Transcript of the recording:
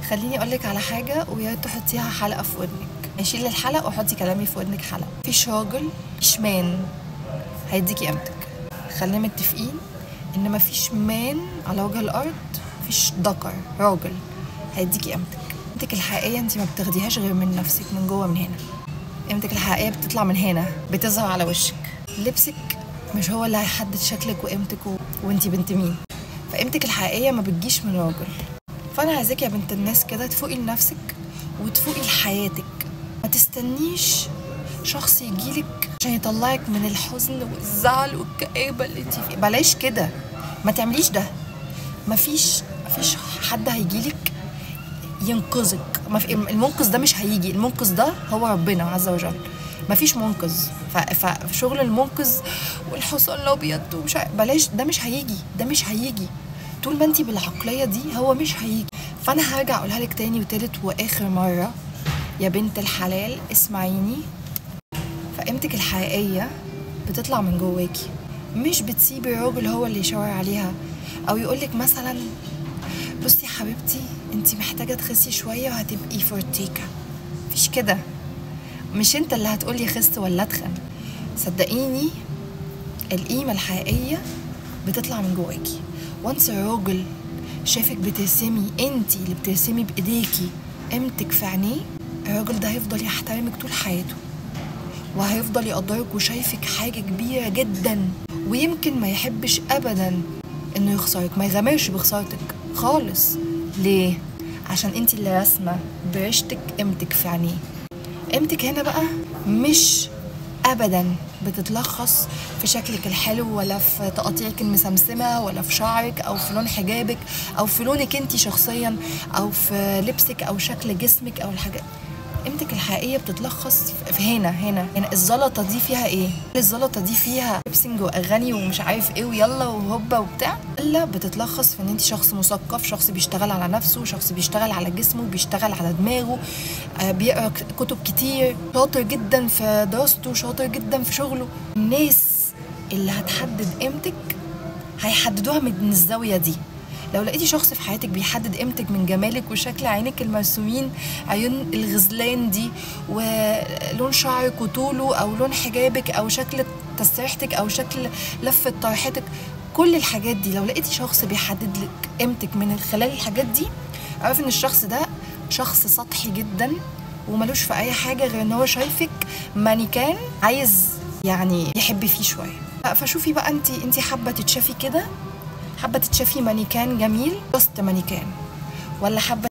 خليني اقولك على حاجه ويا ريت تحطيها حلقه في ودنك. شيلي الحلقه وحطي كلامي في ودنك حلقه. مفيش راجل، مفيش مان هيديكي قيمتك. خلينا متفقين ان مفيش مان على وجه الارض، مفيش ذكر راجل هيديكي قيمتك الحقيقيه. انت ما بتاخديهاش غير من نفسك، من جوه، من هنا. قيمتك الحقيقيه بتطلع من هنا، بتظهر على وشك. لبسك مش هو اللي هيحدد شكلك وقيمتك وانت بنت مين. فقيمتك الحقيقيه ما بتجيش من راجل. فانا عايزاكي يا بنت الناس كده تفوقي لنفسك وتفوقي لحياتك. ما تستنيش شخص يجيلك عشان يطلعك من الحزن والزعل والكآبة اللي انت فيه. بلاش كده، ما تعمليش ده. مفيش حد هيجيلك ينقذك. المنقذ ده مش هيجي. المنقذ ده هو ربنا عز وجل. مفيش منقذ. فشغل المنقذ والحصان الابيض ومش بلاش، ده مش هيجي. ده مش هيجي طول ما انت بالعقليه دي، هو مش هيجي. فانا هرجع اقولها لك تاني وتالت واخر مره يا بنت الحلال، اسمعيني. فقيمتك الحقيقيه بتطلع من جواكي، مش بتسيبي الراجل هو اللي يشاور عليها او يقولك مثلا بصي يا حبيبتي انت محتاجه تخسي شويه وهتبقي فورتيكا. مفيش كده. مش انت اللي هتقولي خست ولا اتخن. صدقيني القيمه الحقيقيه بتطلع من جواكي. وانس الراجل شايفك بترسمي، انتي اللي بترسمي بايديكي قيمتك في عينيه، الراجل ده هيفضل يحترمك طول حياته وهيفضل يقدرك وشايفك حاجه كبيره جدا. ويمكن ما يحبش ابدا انه يخسرك، ما يغامرش بخسارتك خالص. ليه؟ عشان انتي اللي راسمه برشتك قيمتك في عينيه. قيمتك هنا بقى مش ابدا بتتلخص في شكلك الحلو ولا في تقاطيعك المسمسمه ولا في شعرك او في لون حجابك او في لونك انت شخصيا او في لبسك او شكل جسمك او الحاجات. قيمتك الحقيقيه بتتلخص في هنا. الزلطه دي فيها ايه؟ الزلطه دي فيها لبسنج واغاني ومش عارف ايه ويلا وهوبا وبتاع؟ لا، بتتلخص في ان انت شخص مثقف، شخص بيشتغل على نفسه، شخص بيشتغل على جسمه، بيشتغل على دماغه، بيقرا كتب كتير، شاطر جدا في دراسته، شاطر جدا في شغله. الناس اللي هتحدد قيمتك هيحددوها من الزاويه دي. لو لقيتي شخص في حياتك بيحدد قيمتك من جمالك وشكل عينك المرسومين، عيون الغزلان دي، ولون شعرك وطوله، او لون حجابك، او شكل تسريحتك، او شكل لفه طرحتك، كل الحاجات دي، لو لقيتي شخص بيحدد لك قيمتك من خلال الحاجات دي، اعرفي ان الشخص ده شخص سطحي جدا وملوش في اي حاجه غير ان هو شايفك مانيكان عايز يعني يحب فيه شويه. فشوفي بقى انت حابه تتشافي كده، حابه تتشافي مانيكان جميل، بس مانيكان، ولا حابه